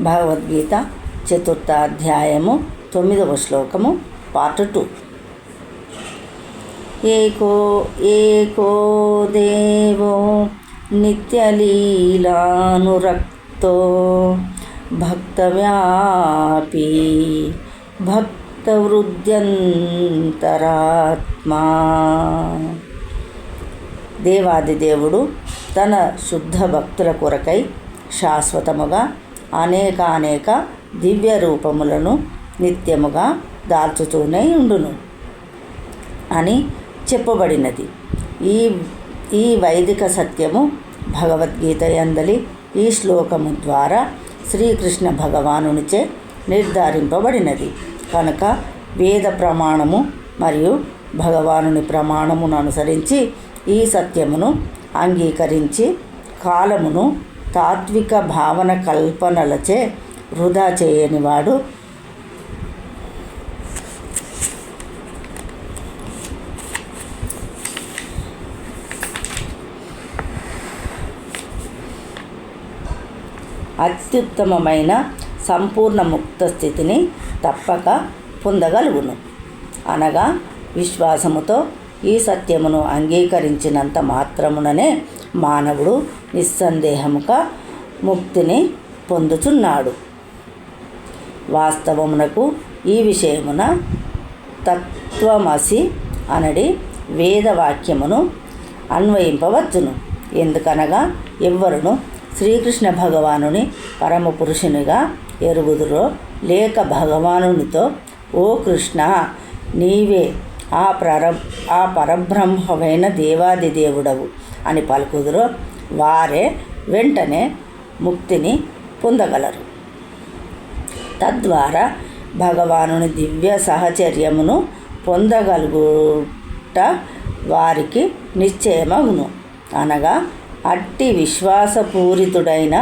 భగవద్గీత 4వ అధ్యాయము 9వ శ్లోకము పార్ట్ 2. ఏకో దేవో నిత్యలీలానురక్తో భక్తవ్యాపీ భక్తవృద్ధ్యంతరాత్మా. దేవాదిదేవుడు తన శుద్ధ భక్తుల కొరకై శాశ్వతముగా అనేక దివ్య రూపములను నిత్యముగా దాల్చుతూనే ఉండును అని చెప్పబడినది. ఈ వైదిక సత్యము భగవద్గీత యందలి ఈ శ్లోకము ద్వారా శ్రీకృష్ణ భగవానునిచే నిర్ధారింపబడినది కనుక వేద ప్రమాణము మరియు భగవానుని ప్రమాణమును అనుసరించి ఈ సత్యమును అంగీకరించి కాలమును తాత్విక భావన కల్పనలచే వృధా చేయనివాడు అత్యుత్తమమైన సంపూర్ణ ముక్త స్థితిని తప్పక పొందగలుగును. అనగా విశ్వాసముతో ఈ సత్యమును అంగీకరించినంత మాత్రముననే మానవుడు నిస్సందేహముగా ముక్తిని పొందుచున్నాడు. వాస్తవమునకు ఈ విషయమున తత్వమసి అనడి వేదవాక్యమును అన్వయింపవచ్చును. ఎందుకనగా ఎవ్వరును శ్రీకృష్ణ భగవానుని పరమ పురుషునిగా ఎరుగుదురో లేక భగవానునితో ఓ కృష్ణ నీవే ఆ పరబ్రహ్మమైన దేవాదిదేవుడవు అని పలుకుదురో వారే వెంటనే ముక్తిని పొందగలరు. తద్వారా భగవానుని దివ్య సహచర్యమును పొందగలుగుట వారికి నిశ్చయమగును. అనగా అట్టి విశ్వాసపూరితుడైన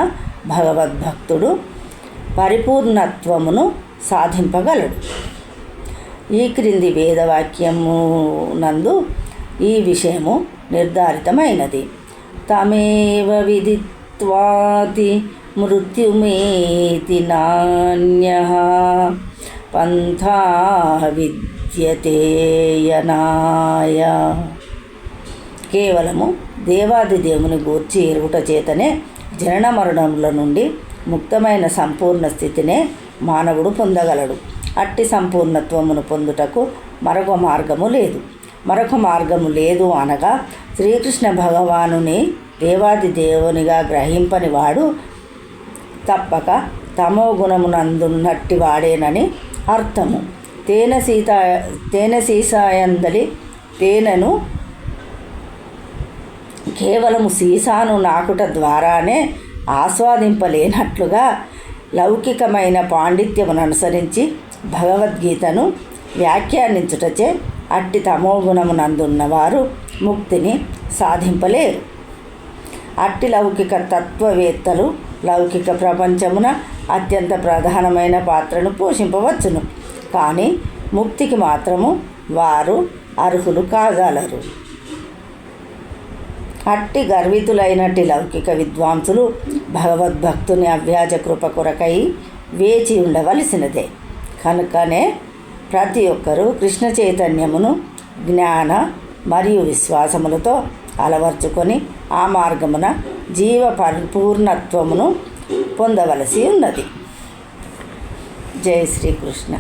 భగవద్భక్తుడు పరిపూర్ణత్వమును సాధింపగలడు. ఈ క్రింది వేదవాక్యము నందు ఈ విషయము నిర్ధారితమైనది. తమేవ విదిత్వాతి మృత్యుమేతి నాన్యః పంథా విద్యతే యనాయ. కేవలము దేవాదిదేవుని గూర్చి ఎరుగుట చేతనే జనన మరణముల నుండి ముక్తమైన సంపూర్ణ స్థితినే మానవుడు పొందగలడు. అట్టి సంపూర్ణత్వమును పొందుటకు మరొక మార్గము లేదు అనగా శ్రీకృష్ణ భగవానుని దేవాదిదేవునిగా గ్రహింపని వాడు తప్పక తమో గుణమునందున్నట్టి వాడేనని అర్థము. తేనె సీసాయందలి తేనెను కేవలము సీసాను నాకుట ద్వారానే ఆస్వాదింపలేనట్లుగా లౌకికమైన పాండిత్యమును అనుసరించి భగవద్గీతను వ్యాఖ్యానించుటచే అట్టి తమోగుణమునందున్నవారు ముక్తిని సాధింపలేరు. అట్టి లౌకిక తత్వవేత్తలు లౌకిక ప్రపంచమున అత్యంత ప్రధానమైన పాత్రను పోషింపవచ్చును, కానీ ముక్తికి మాత్రము వారు అర్హులు కాగలరు. అట్టి గర్వితులైనట్టి లౌకిక విద్వాంసులు భగవద్భక్తుని అవ్యాజ కృప కొరకై వేచి ఉండవలసినదే. కనుకనే ప్రతి ఒక్కరూ కృష్ణ చైతన్యమును జ్ఞాన మరియు విశ్వాసములతో అలవర్చుకొని ఆ మార్గమున జీవ పరిపూర్ణత్వమును పొందవలసి ఉన్నది. జై శ్రీకృష్ణ.